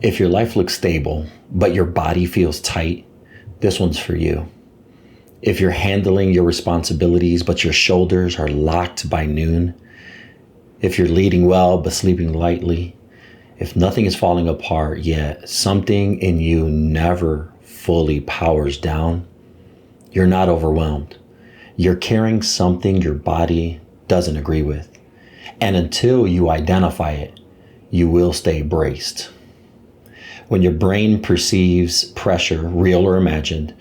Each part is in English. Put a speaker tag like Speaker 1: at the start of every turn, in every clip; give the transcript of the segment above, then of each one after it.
Speaker 1: If your life looks stable, but your body feels tight, this one's for you. If you're handling your responsibilities, but your shoulders are locked by noon, if you're leading well, but sleeping lightly, if nothing is falling apart yet, something in you never fully powers down, you're not overwhelmed. You're carrying something your body doesn't agree with. And until you identify it, you will stay braced. When your brain perceives pressure, real or imagined,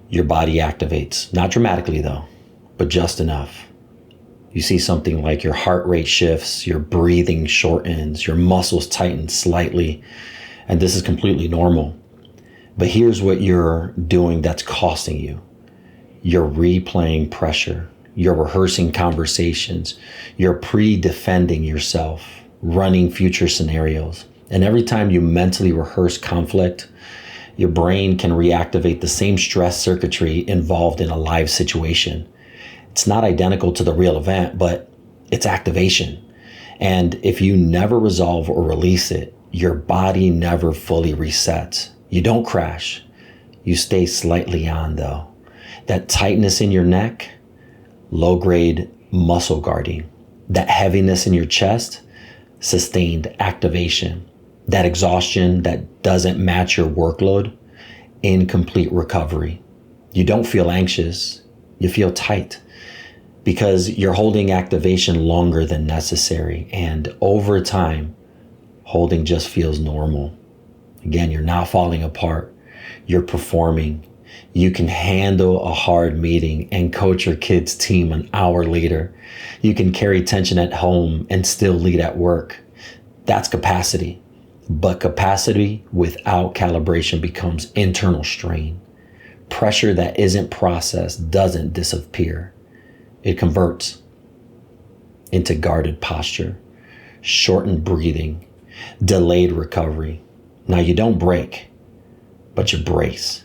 Speaker 1: your body activates. Not dramatically though, but just enough. You see something like your heart rate shifts, your breathing shortens, your muscles tighten slightly, and this is completely normal. But here's what you're doing that's costing you. You're replaying pressure. You're rehearsing conversations. You're pre-defending yourself, running future scenarios. And every time you mentally rehearse conflict, your brain can reactivate the same stress circuitry involved in a live situation. It's not identical to the real event, but it's activation. And if you never resolve or release it, your body never fully resets. You don't crash. You stay slightly on though. That tightness in your neck, low-grade muscle guarding. That heaviness in your chest, sustained activation. That exhaustion that doesn't match your workload, incomplete recovery. You don't feel anxious, you feel tight because you're holding activation longer than necessary. And over time, holding just feels normal. Again, you're not falling apart, you're performing. You can handle a hard meeting and coach your kids' team an hour later. You can carry tension at home and still lead at work. That's capacity. But capacity without calibration becomes internal strain. Pressure that isn't processed doesn't disappear. It converts into guarded posture, shortened breathing, delayed recovery. Now you don't break, but you brace.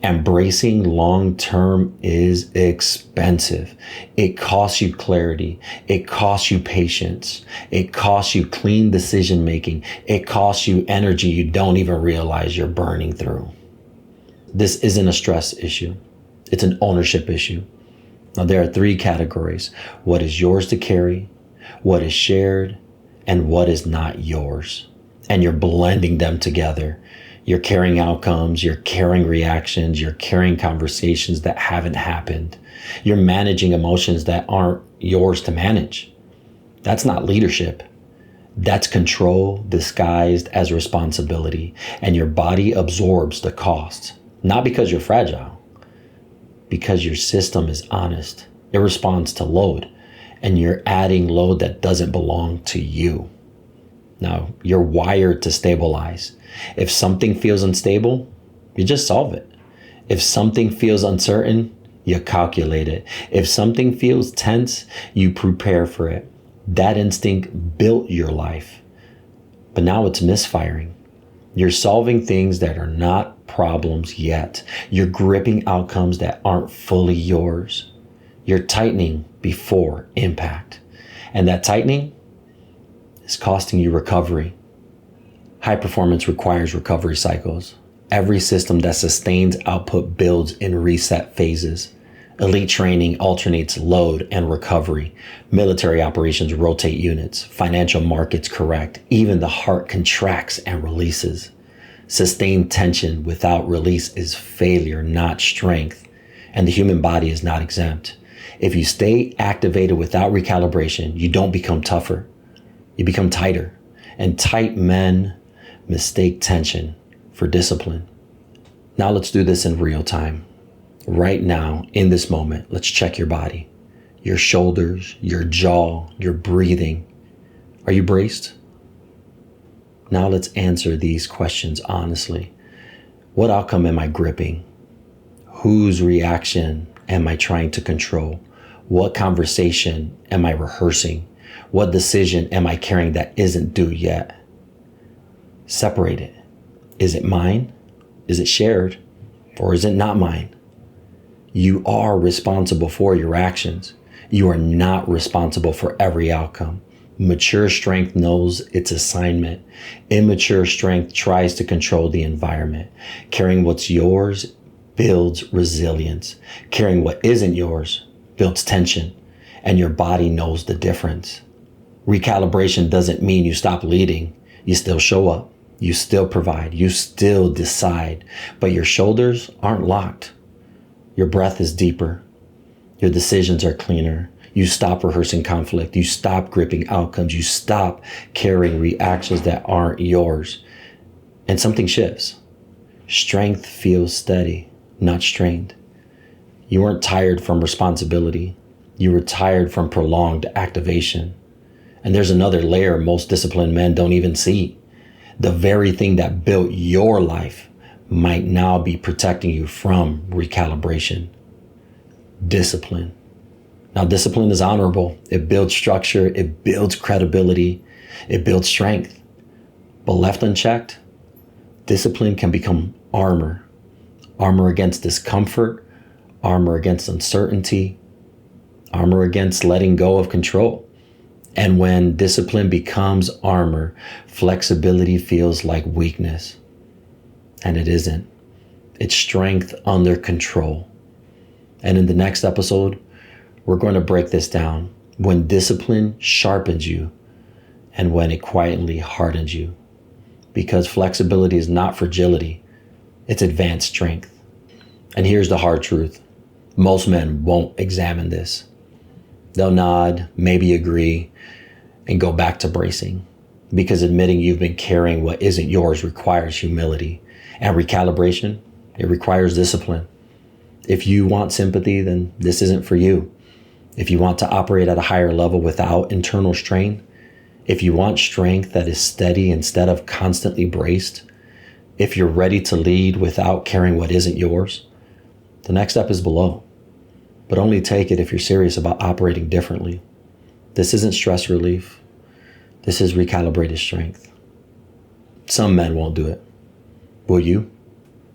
Speaker 1: And bracing long-term is expensive. It costs you clarity. It costs you patience. It costs you clean decision-making. It costs you energy you don't even realize you're burning through. This isn't a stress issue. It's an ownership issue. Now, there are three categories: what is yours to carry, what is shared, and what is not yours. And you're blending them together. You're carrying outcomes, you're carrying reactions, you're carrying conversations that haven't happened. You're managing emotions that aren't yours to manage. That's not leadership. That's control disguised as responsibility. And your body absorbs the cost, not because you're fragile, because your system is honest. It responds to load, and you're adding load that doesn't belong to you. Now, you're wired to stabilize. If something feels unstable, you just solve it. If something feels uncertain, you calculate it. If something feels tense, you prepare for it. That instinct built your life, but now it's misfiring. You're solving things that are not problems yet. You're gripping outcomes that aren't fully yours. You're tightening before impact. And that tightening is costing you recovery. High performance requires recovery cycles. Every system that sustains output builds in reset phases. Elite training alternates load and recovery. Military operations rotate units. Financial markets correct. Even the heart contracts and releases. Sustained tension without release is failure, not strength. And the human body is not exempt. If you stay activated without recalibration, you don't become tougher. You become tighter. And tight men mistake tension for discipline. Now let's do this in real time. Right now, in this moment, let's check your body. Your shoulders, your jaw, your breathing. Are you braced? Now let's answer these questions honestly. What outcome am I gripping? Whose reaction am I trying to control? What conversation am I rehearsing? What decision am I carrying that isn't due yet? Separate it. Is it mine? Is it shared? Or is it not mine? You are responsible for your actions. You are not responsible for every outcome. Mature strength knows its assignment. Immature strength tries to control the environment. Carrying what's yours builds resilience. Carrying what isn't yours builds tension, and your body knows the difference. Recalibration doesn't mean you stop leading. You still show up. You still provide. You still decide. But your shoulders aren't locked. Your breath is deeper. Your decisions are cleaner. You stop rehearsing conflict. You stop gripping outcomes. You stop carrying reactions that aren't yours. And something shifts. Strength feels steady, not strained. You weren't tired from responsibility. You were tired from prolonged activation. And there's another layer most disciplined men don't even see. The very thing that built your life might now be protecting you from recalibration. Discipline. Now, discipline is honorable. It builds structure. It builds credibility. It builds strength. But left unchecked, discipline can become armor. Armor against discomfort, armor against uncertainty, armor against letting go of control. And when discipline becomes armor, flexibility feels like weakness. And it isn't. It's strength under control. And in the next episode, we're going to break this down. When discipline sharpens you and when it quietly hardens you. Because flexibility is not fragility. It's advanced strength. And here's the hard truth. Most men won't examine this. They'll nod, maybe agree, and go back to bracing. Because admitting you've been carrying what isn't yours requires humility. And recalibration, it requires discipline. If you want sympathy, then this isn't for you. If you want to operate at a higher level without internal strain, if you want strength that is steady instead of constantly braced, if you're ready to lead without carrying what isn't yours, the next step is below. But only take it if you're serious about operating differently. This isn't stress relief. This is recalibrated strength. Some men won't do it. Will you?